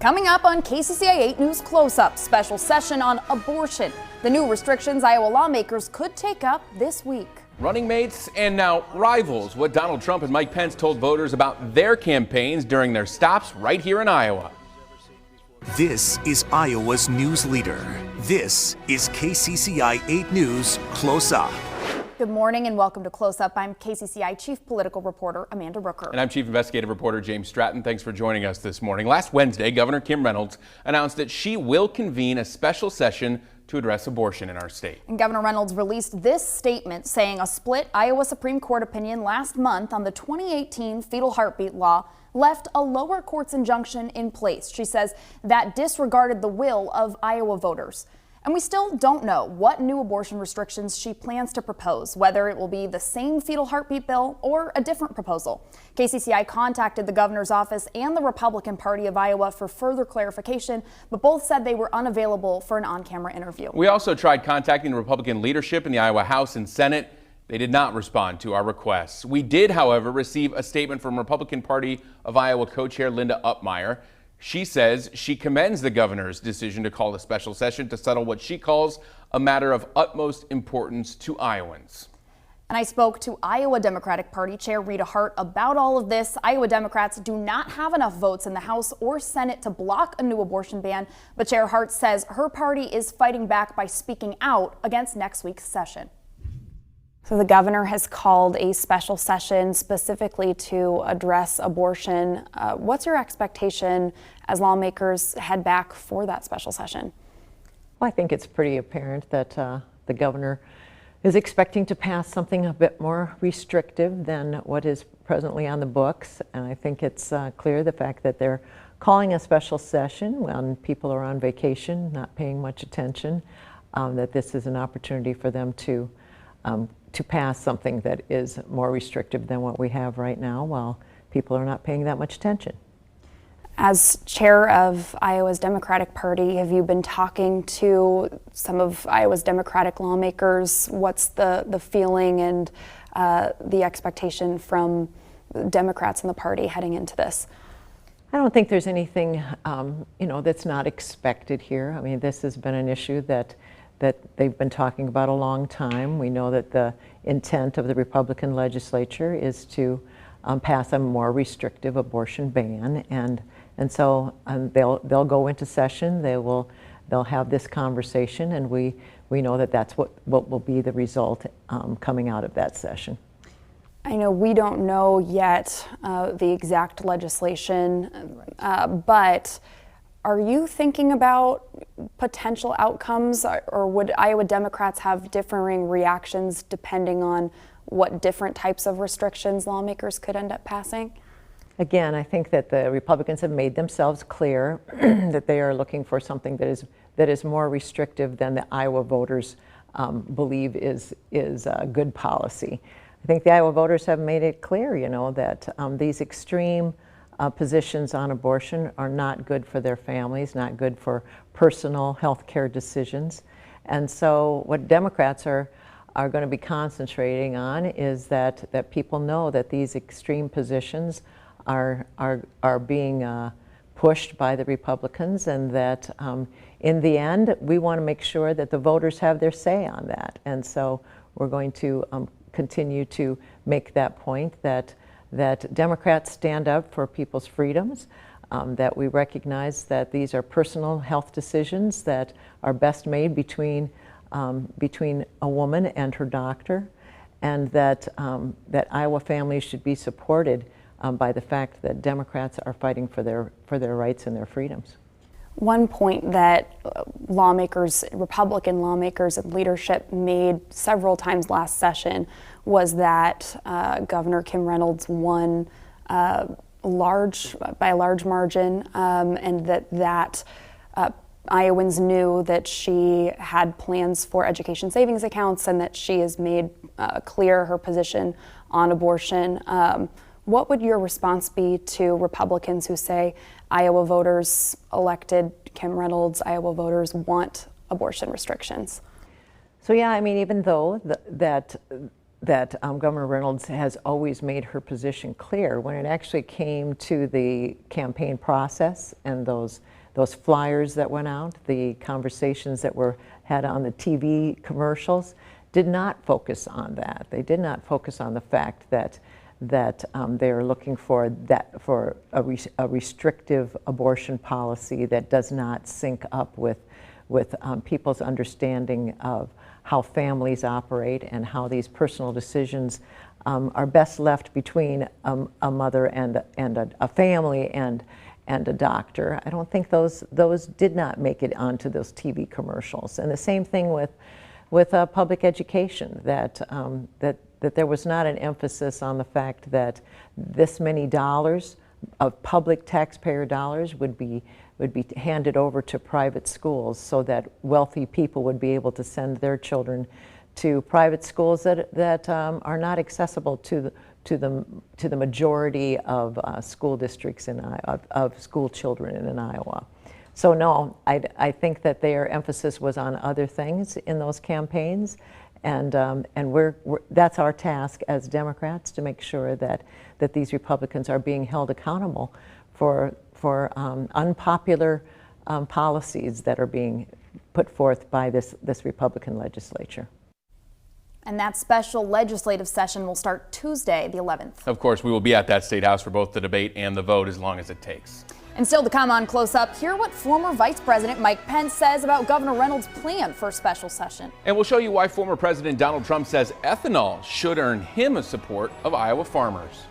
Coming up on KCCI 8 News Close-Up, special session on abortion. The new restrictions Iowa lawmakers could take up this week. Running mates and now rivals, what Donald Trump and Mike Pence told voters about their campaigns during their stops right here in Iowa. This is Iowa's news leader. This is KCCI 8 News Close-Up. Good morning and welcome to Close Up. I'm KCCI Chief Political Reporter Amanda Rooker. And I'm Chief Investigative Reporter James Stratton. Thanks for joining us this morning. Last Wednesday, Governor Kim Reynolds announced that she will convene a special session to address abortion in our state. And Governor Reynolds released this statement saying a split Iowa Supreme Court opinion last month on the 2018 fetal heartbeat law left a lower court's injunction in place. She says that disregarded the will of Iowa voters. And we still don't know what new abortion restrictions she plans to propose, whether it will be the same fetal heartbeat bill or a different proposal. KCCI contacted the governor's office and the Republican Party of Iowa for further clarification, but both said they were unavailable for an on-camera interview. We also tried contacting the Republican leadership in the Iowa House and Senate. They did not respond to our requests. We did, however, receive a statement from Republican Party of Iowa co-chair Linda Upmeyer. She says she commends the governor's decision to call a special session to settle what she calls a matter of utmost importance to Iowans. And I spoke to Iowa Democratic Party Chair Rita Hart about all of this. Iowa Democrats do not have enough votes in the House or Senate to block a new abortion ban, but Chair Hart says her party is fighting back by speaking out against next week's session. So the governor has called a special session specifically to address abortion. What's your expectation as lawmakers head back for that special session? Well, I think it's pretty apparent that the governor is expecting to pass something a bit more restrictive than what is presently on the books. And I think it's clear the fact that they're calling a special session when people are on vacation, not paying much attention, that this is an opportunity for them to pass something that is more restrictive than what we have right now while people are not paying that much attention. As chair of Iowa's Democratic Party, have you been talking to some of Iowa's Democratic lawmakers? What's the feeling and the expectation from Democrats in the party heading into this? I don't think there's anything that's not expected here. I mean, this has been an issue that they've been talking about a long time. We know that the intent of the Republican legislature is to pass a more restrictive abortion ban, and so they'll go into session. They'll have this conversation, and we know that that's what will be the result coming out of that session. I know we don't know yet the exact legislation, but are you thinking about potential outcomes, or would Iowa Democrats have differing reactions depending on what different types of restrictions lawmakers could end up passing? Again, I think that the Republicans have made themselves clear that they are looking for something that is more restrictive than the Iowa voters believe is a good policy. I think the Iowa voters have made it clear, that these extreme positions on abortion are not good for their families, not good for personal health care decisions. And so what Democrats are going to be concentrating on is that people know that these extreme positions are being pushed by the Republicans, and that in the end, we want to make sure that the voters have their say on that. And so we're going to continue to make that point that Democrats stand up for people's freedoms, that we recognize that these are personal health decisions that are best made between a woman and her doctor, and that Iowa families should be supported by the fact that Democrats are fighting for their rights and their freedoms. One point that Republican lawmakers and leadership made several times last session was that Governor Kim Reynolds won by a large margin, and that Iowans knew that she had plans for education savings accounts, and that she has made clear her position on abortion. What would your response be to Republicans who say Iowa voters elected Kim Reynolds, Iowa voters want abortion restrictions? So yeah, I mean, even though that Governor Reynolds has always made her position clear. When it actually came to the campaign process and those flyers that went out, the conversations that were had on the TV commercials, did not focus on that. They did not focus on the fact that they are looking for a restrictive abortion policy that does not sync up with people's understanding of how families operate and how these personal decisions are best left between a mother and a family and a doctor. I don't think those did not make it onto those TV commercials. And the same thing with public education, that there was not an emphasis on the fact that this many dollars of public taxpayer dollars would be handed over to private schools so that wealthy people would be able to send their children to private schools that are not accessible to the majority of school districts of school children in Iowa. So no, I think that their emphasis was on other things in those campaigns, and that's our task as Democrats, to make sure that these Republicans are being held accountable for unpopular policies that are being put forth by this Republican legislature. And that special legislative session will start Tuesday, the 11th. Of course, we will be at that State House for both the debate and the vote, as long as it takes. And still to come on Close Up, hear what former Vice President Mike Pence says about Governor Reynolds' plan for a special session. And we'll show you why former President Donald Trump says ethanol should earn him a support of Iowa farmers.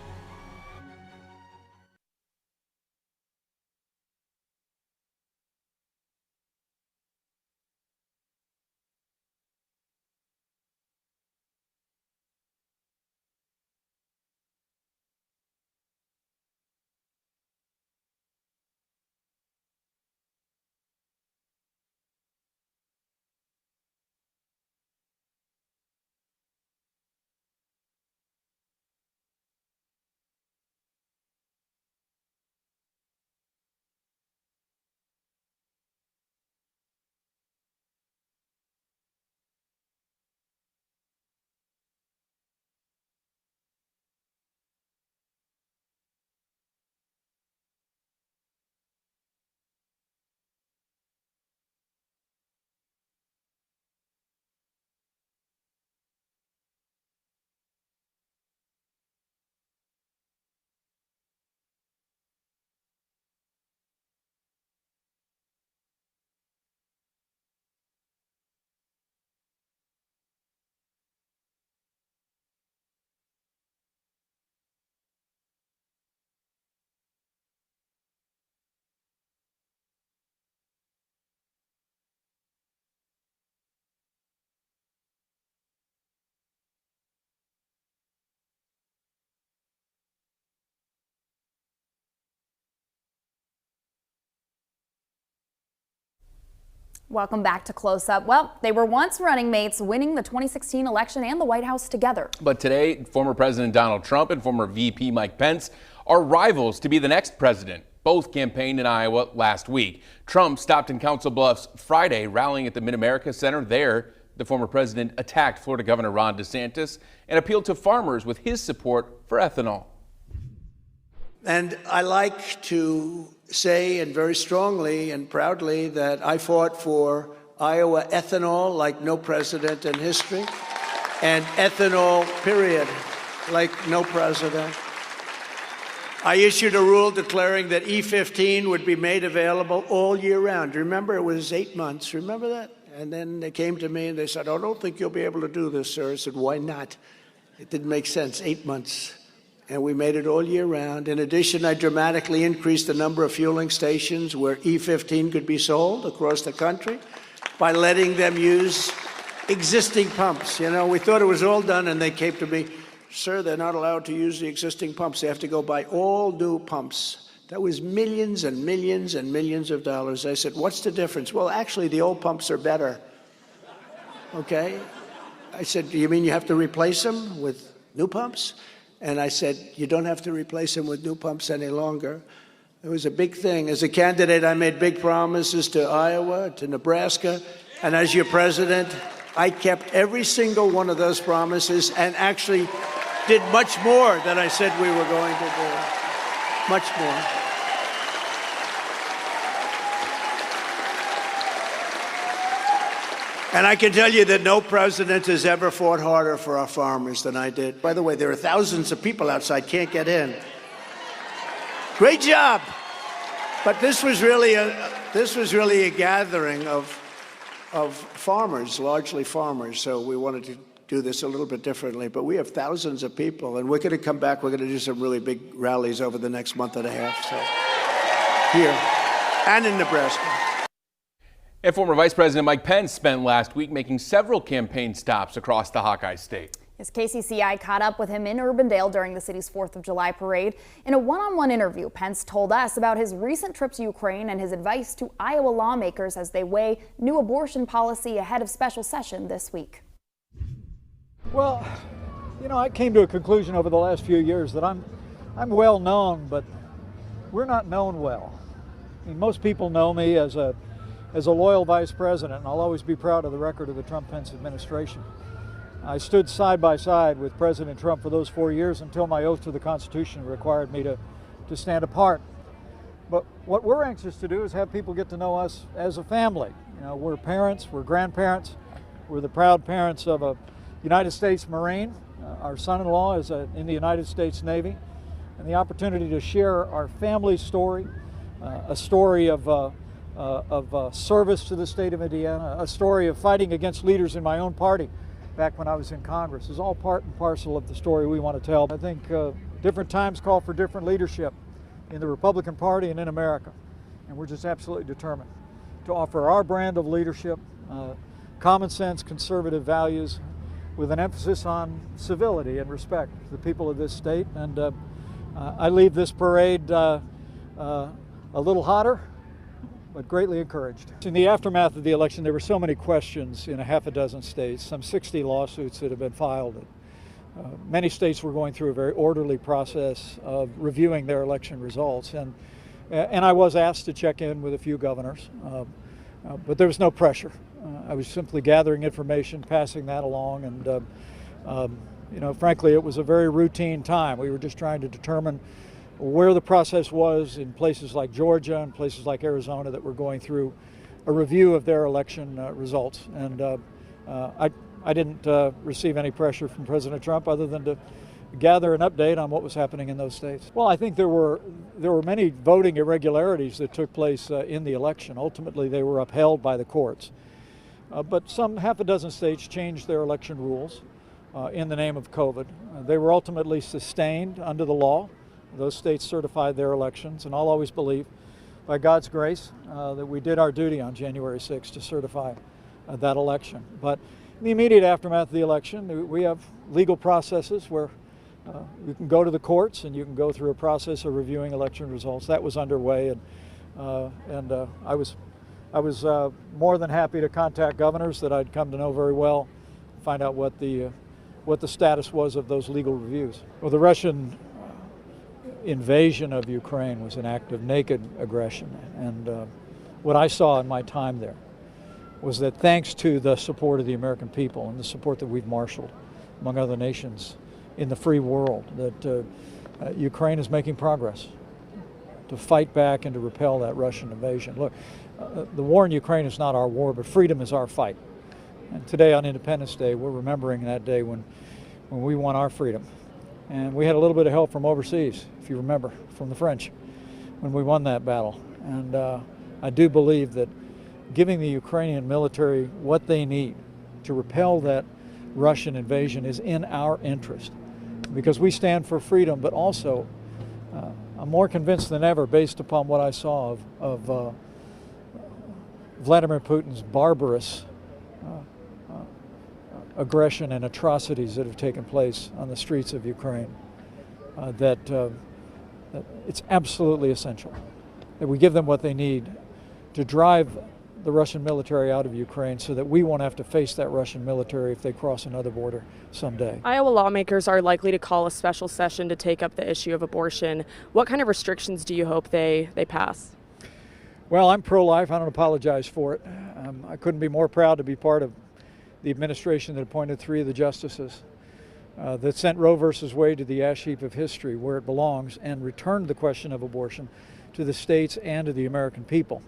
Welcome back to Close Up. Well, they were once running mates, winning the 2016 election and the White House together. But today, former President Donald Trump and former VP Mike Pence are rivals to be the next president. Both campaigned in Iowa last week. Trump stopped in Council Bluffs Friday, rallying at the Mid-America Center. There, the former president attacked Florida Governor Ron DeSantis and appealed to farmers with his support for ethanol. And I like to say, and very strongly and proudly, that I fought for Iowa ethanol like no president in history, and ethanol, period, like no president. I issued a rule declaring that E15 would be made available all year round. Remember, it was 8 months. Remember that? And then they came to me and they said, "I don't think you'll be able to do this, sir." I said, "Why not?" It didn't make sense. 8 months. And we made it all year round. In addition, I dramatically increased the number of fueling stations where E15 could be sold across the country by letting them use existing pumps. You know, we thought it was all done, and they came to me, "Sir, they're not allowed to use the existing pumps. They have to go buy all new pumps." That was millions and millions and millions of dollars. I said, "What's the difference?" "Well, actually, the old pumps are better." Okay? I said, "Do you mean you have to replace them with new pumps?" And I said, "You don't have to replace them with new pumps any longer." It was a big thing. As a candidate, I made big promises to Iowa, to Nebraska, and as your president, I kept every single one of those promises and actually did much more than I said we were going to do. Much more. And I can tell you that no president has ever fought harder for our farmers than I did. By the way, there are thousands of people outside, can't get in. Great job. But this was really a gathering of farmers, largely farmers. So we wanted to do this a little bit differently. But we have thousands of people, and we're going to come back. We're going to do some really big rallies over the next month and a half. So here and in Nebraska. And former Vice President Mike Pence spent last week making several campaign stops across the Hawkeye State. His KCCI caught up with him in Urbandale during the city's 4th of July parade. In a one-on-one interview, Pence told us about his recent trip to Ukraine and his advice to Iowa lawmakers as they weigh new abortion policy ahead of special session this week. Well, you know, I came to a conclusion over the last few years that I'm well known, but we're not known well. I mean, most people know me as a loyal vice president, and I'll always be proud of the record of the Trump-Pence administration. I stood side by side with President Trump for those 4 years until my oath to the Constitution required me to stand apart. But what we're anxious to do is have people get to know us as a family. You know, we're parents, we're grandparents, we're the proud parents of a United States Marine. Our son-in-law is in the United States Navy, and the opportunity to share our family story, a story of service to the state of Indiana, a story of fighting against leaders in my own party back when I was in Congress, is all part and parcel of the story we want to tell. I think different times call for different leadership in the Republican Party and in America, and we're just absolutely determined to offer our brand of leadership, common sense, conservative values, with an emphasis on civility and respect for the people of this state. And I leave this parade a little hotter, but greatly encouraged. In the aftermath of the election, there were so many questions in a half a dozen states, some 60 lawsuits that have been filed. Many states were going through a very orderly process of reviewing their election results, and I was asked to check in with a few governors, but there was no pressure. I was simply gathering information, passing that along, and you know, frankly, it was a very routine time. We were just trying to determine where the process was in places like Georgia and places like Arizona that were going through a review of their election results. And I didn't receive any pressure from President Trump other than to gather an update on what was happening in those states. Well, I think there were many voting irregularities that took place in the election. Ultimately, they were upheld by the courts. But some half a dozen states changed their election rules in the name of COVID. They were ultimately sustained under the law. Those states certified their elections, and I'll always believe, by God's grace, that we did our duty on January 6th to certify that election. But in the immediate aftermath of the election, we have legal processes where you can go to the courts and you can go through a process of reviewing election results. That was underway, and I was more than happy to contact governors that I'd come to know very well, find out what the status was of those legal reviews. Well, the Russian invasion of Ukraine was an act of naked aggression, and what I saw in my time there was that thanks to the support of the American people and the support that we've marshaled among other nations in the free world, that Ukraine is making progress to fight back and to repel that Russian invasion. Look, the war in Ukraine is not our war, but freedom is our fight. And today on Independence Day, we're remembering that day when we won our freedom. And we had a little bit of help from overseas, if you remember, from the French, when we won that battle. And I do believe that giving the Ukrainian military what they need to repel that Russian invasion is in our interest, because we stand for freedom, but also I'm more convinced than ever, based upon what I saw of Vladimir Putin's barbarous aggression and atrocities that have taken place on the streets of Ukraine, that it's absolutely essential that we give them what they need to drive the Russian military out of Ukraine so that we won't have to face that Russian military if they cross another border someday. Iowa lawmakers are likely to call a special session to take up the issue of abortion. What kind of restrictions do you hope they pass? Well, I'm pro-life. I don't apologize for it. I couldn't be more proud to be part of the administration that appointed 3 of the justices, that sent Roe versus Wade to the ash heap of history where it belongs and returned the question of abortion to the states and to the American people.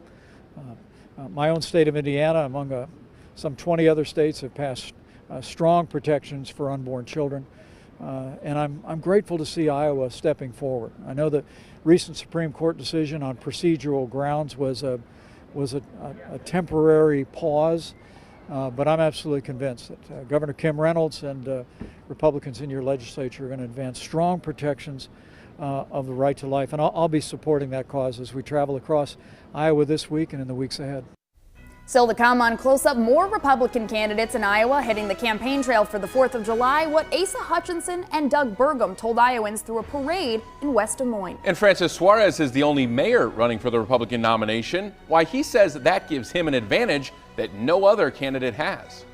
My own state of Indiana, among some 20 other states, have passed strong protections for unborn children. And I'm grateful to see Iowa stepping forward. I know the recent Supreme Court decision on procedural grounds was a temporary pause, but I'm absolutely convinced that Governor Kim Reynolds and Republicans in your legislature are going to advance strong protections of the right to life. And I'll be supporting that cause as we travel across Iowa this week and in the weeks ahead. Still to come on Close Up, more Republican candidates in Iowa hitting the campaign trail for the 4th of July, what Asa Hutchinson and Doug Burgum told Iowans through a parade in West Des Moines. And Francis Suarez is the only mayor running for the Republican nomination, why he says that gives him an advantage that no other candidate has.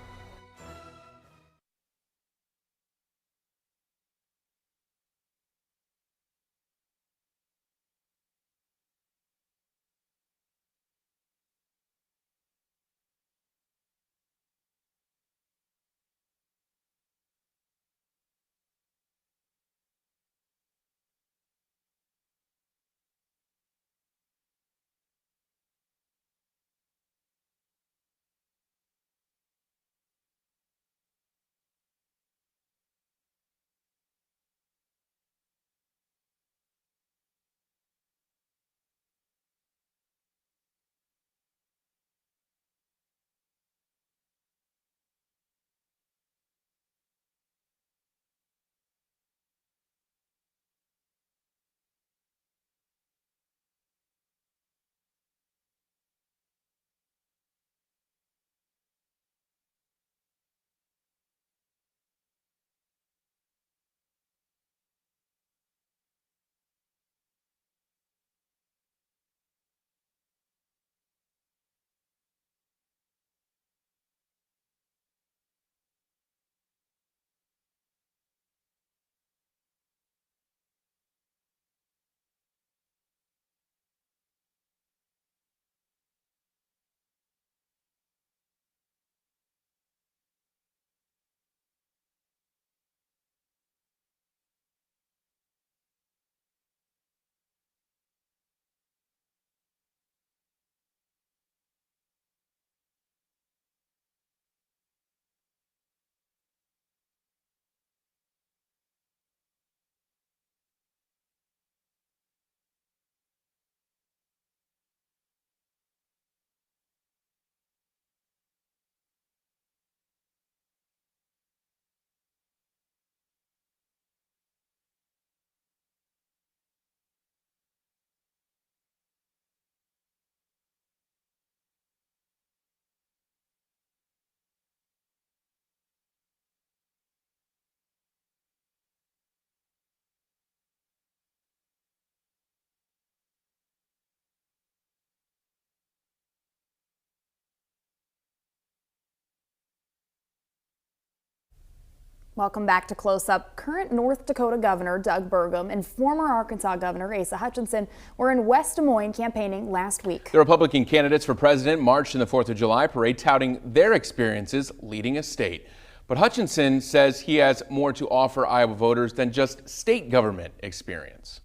Welcome back to Close Up. Current North Dakota Governor Doug Burgum and former Arkansas Governor Asa Hutchinson were in West Des Moines campaigning last week. The Republican candidates for president marched in the 4th of July parade touting their experiences leading a state. But Hutchinson says he has more to offer Iowa voters than just state government experience.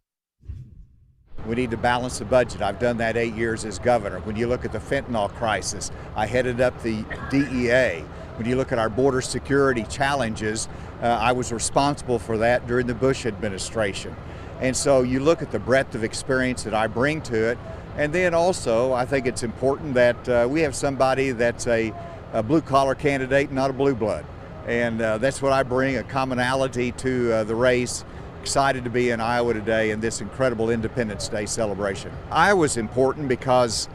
We need to balance the budget. I've done that 8 years as governor. When you look at the fentanyl crisis, I headed up the DEA. When you look at our border security challenges, I was responsible for that during the Bush administration. And so you look at the breadth of experience that I bring to it. And then also, I think it's important that we have somebody that's a blue-collar candidate, not a blue blood. And that's what I bring, a commonality to the race. Excited to be in Iowa today in this incredible Independence Day celebration. Iowa's important because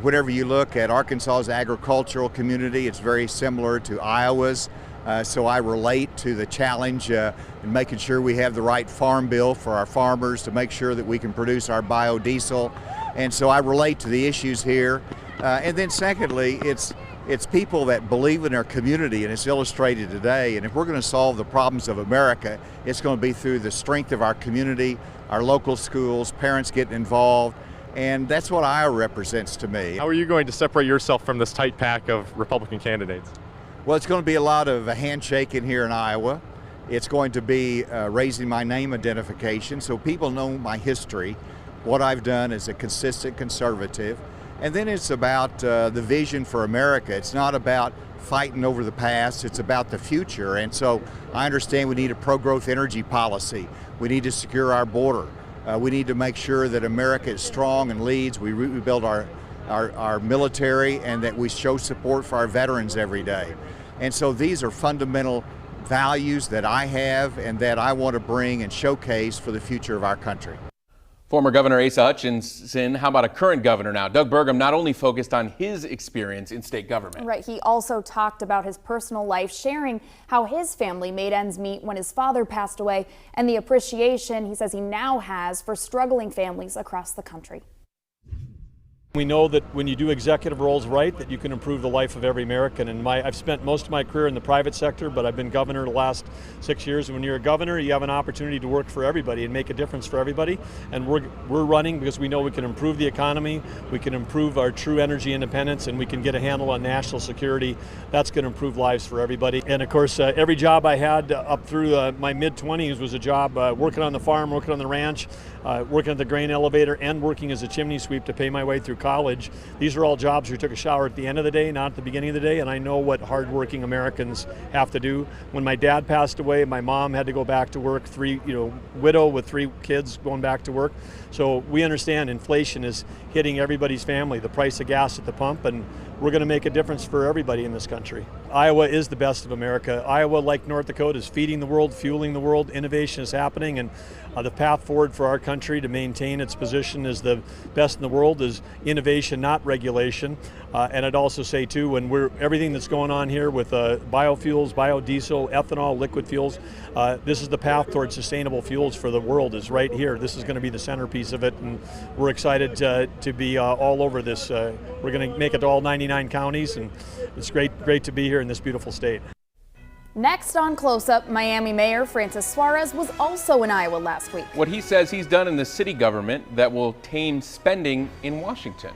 whenever you look at Arkansas's agricultural community, it's very similar to Iowa's. So I relate to the challenge in making sure we have the right farm bill for our farmers to make sure that we can produce our biodiesel. And so I relate to the issues here. And then secondly, it's people that believe in our community, and it's illustrated today. And if we're going to solve the problems of America, it's going to be through the strength of our community, our local schools, parents getting involved. And that's what Iowa represents to me. How are you going to separate yourself from this tight pack of Republican candidates? Well, it's going to be a lot of handshaking here in Iowa. It's going to be raising my name identification so people know my history, what I've done as a consistent conservative. And then it's about the vision for America. It's not about fighting over the past, it's about the future. And so I understand we need a pro-growth energy policy. We need to secure our border. We need to make sure that America is strong and leads. We rebuild our military, and that we show support for our veterans every day. And so these are fundamental values that I have and that I want to bring and showcase for the future of our country. Former Governor Asa Hutchinson, how about a current governor now? Doug Burgum not only focused on his experience in state government. Right. He also talked about his personal life, sharing how his family made ends meet when his father passed away and the appreciation he says he now has for struggling families across the country. We know that when you do executive roles right, that you can improve the life of every American. And I've spent most of my career in the private sector, but I've been governor the last 6 years. And when you're a governor, you have an opportunity to work for everybody and make a difference for everybody. And we're running because we know we can improve the economy, we can improve our true energy independence, and we can get a handle on national security. That's going to improve lives for everybody. And of course, every job I had up through my mid-20s was a job working on the farm, working on the ranch, working at the grain elevator, and working as a chimney sweep to pay my way through college. These are all jobs where you took a shower at the end of the day, not at the beginning of the day, and I know what hardworking Americans have to do. When my dad passed away, my mom had to go back to work, widow with 3 kids going back to work. So we understand inflation is hitting everybody's family, the price of gas at the pump, and we're going to make a difference for everybody in this country. Iowa is the best of America. Iowa, like North Dakota, is feeding the world, fueling the world. Innovation is happening, and the path forward for our country to maintain its position as the best in the world is innovation, not regulation. And I'd also say too, when everything that's going on here with biofuels, biodiesel, ethanol, liquid fuels, this is the path towards sustainable fuels for the world is right here. This is going to be the centerpiece of it, and we're excited to be all over this. We're going to make it to all 99 counties, and it's great to be here in this beautiful state. Next on Close Up, Miami Mayor Francis Suarez was also in Iowa last week. What he says he's done in the city government that will tame spending in Washington.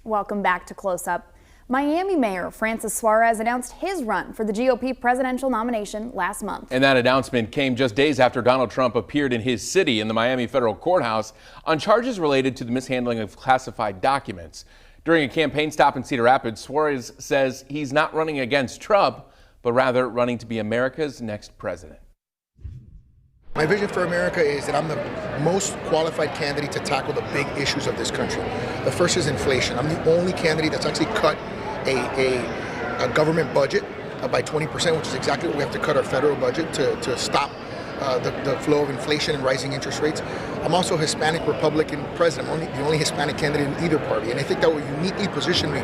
Welcome back to Close Up. Miami Mayor Francis Suarez announced his run for the GOP presidential nomination last month. And that announcement came just days after Donald Trump appeared in his city in the Miami federal courthouse on charges related to the mishandling of classified documents. During a campaign stop in Cedar Rapids, Suarez says he's not running against Trump, but rather running to be America's next president. My vision for America is that I'm the most qualified candidate to tackle the big issues of this country. The first is inflation. I'm the only candidate that's actually cut a government budget by 20%, which is exactly what we have to cut our federal budget to stop the flow of inflation and rising interest rates. I'm also a Hispanic Republican president. I'm the only Hispanic candidate in either party. And I think that will uniquely position me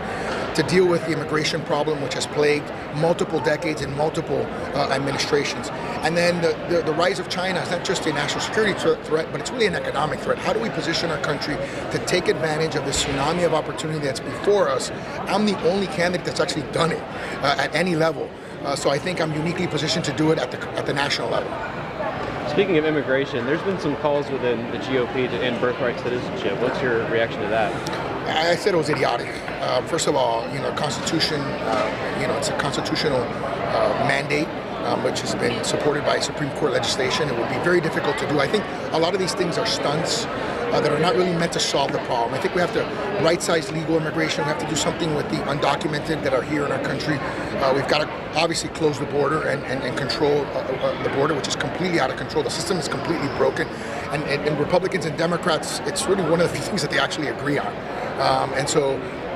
to deal with the immigration problem, which has plagued multiple decades and multiple administrations. And then the rise of China is not just a national security threat, but it's really an economic threat. How do we position our country to take advantage of the tsunami of opportunity that's before us? I'm the only candidate that's actually done it at any level. So I think I'm uniquely positioned to do it at the national level. Speaking of immigration, there's been some calls within the GOP to end birthright citizenship. What's your reaction to that? I said it was idiotic. First of all, Constitution, it's a constitutional mandate, which has been supported by Supreme Court legislation. It would be very difficult to do. I think a lot of these things are stunts that are not really meant to solve the problem. I think we have to right-size legal immigration. We have to do something with the undocumented that are here in our country. We've got to obviously close the border and control the border, which is completely out of control. The system is completely broken. And Republicans and Democrats, it's really one of the things that they actually agree on.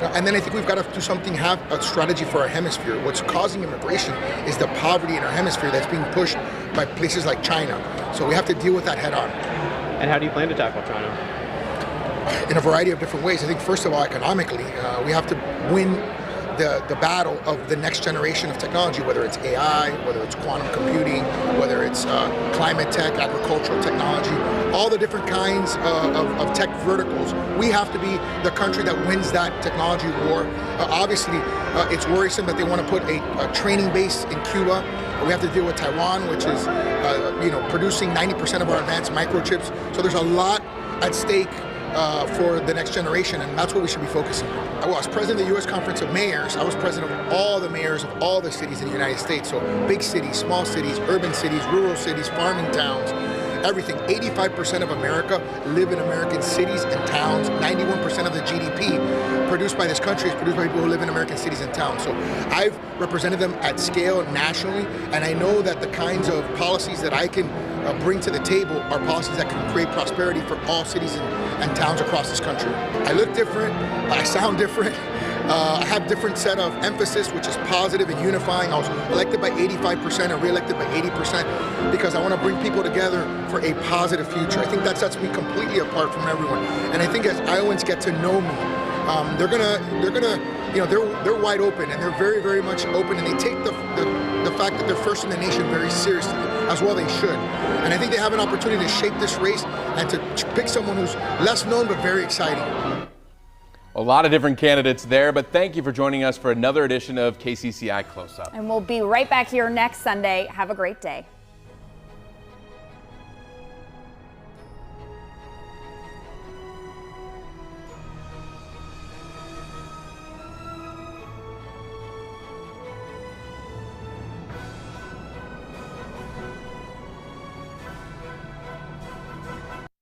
And then I think we've got to do something, have a strategy for our hemisphere. What's causing immigration is the poverty in our hemisphere that's being pushed by places like China. So we have to deal with that head on. And how do you plan to tackle China? In a variety of different ways. I think first of all, economically, we have to win the battle of the next generation of technology, whether it's AI, whether it's quantum computing, whether it's climate tech, agricultural technology, all the different kinds of tech verticals. We have to be the country that wins that technology war. Obviously, it's worrisome that they want to put a training base in Cuba. We have to deal with Taiwan, which is producing 90% of our advanced microchips. So there's a lot at stake for the next generation, and that's what we should be focusing on. Well, as president of the U.S. Conference of Mayors, I was president of all the mayors of all the cities in the United States. So big cities, small cities, urban cities, rural cities, farming towns, everything. 85% of America live in American cities and towns. 91% of the GDP produced by this country is produced by people who live in American cities and towns. So I've represented them at scale nationally, and I know that the kinds of policies that I can bring to the table are policies that can create prosperity for all cities and towns across this country. I look different, I sound different. I have different set of emphasis, which is positive and unifying. I was elected by 85% and re-elected by 80% because I want to bring people together for a positive future. I think that sets me completely apart from everyone. And I think as Iowans get to know me, they're wide open, and they're very, very much open, and they take the fact that they're first in the nation very seriously, as well they should. And I think they have an opportunity to shape this race and to pick someone who's less known but very exciting. A lot of different candidates there, but thank you for joining us for another edition of KCCI Close Up. And we'll be right back here next Sunday. Have a great day.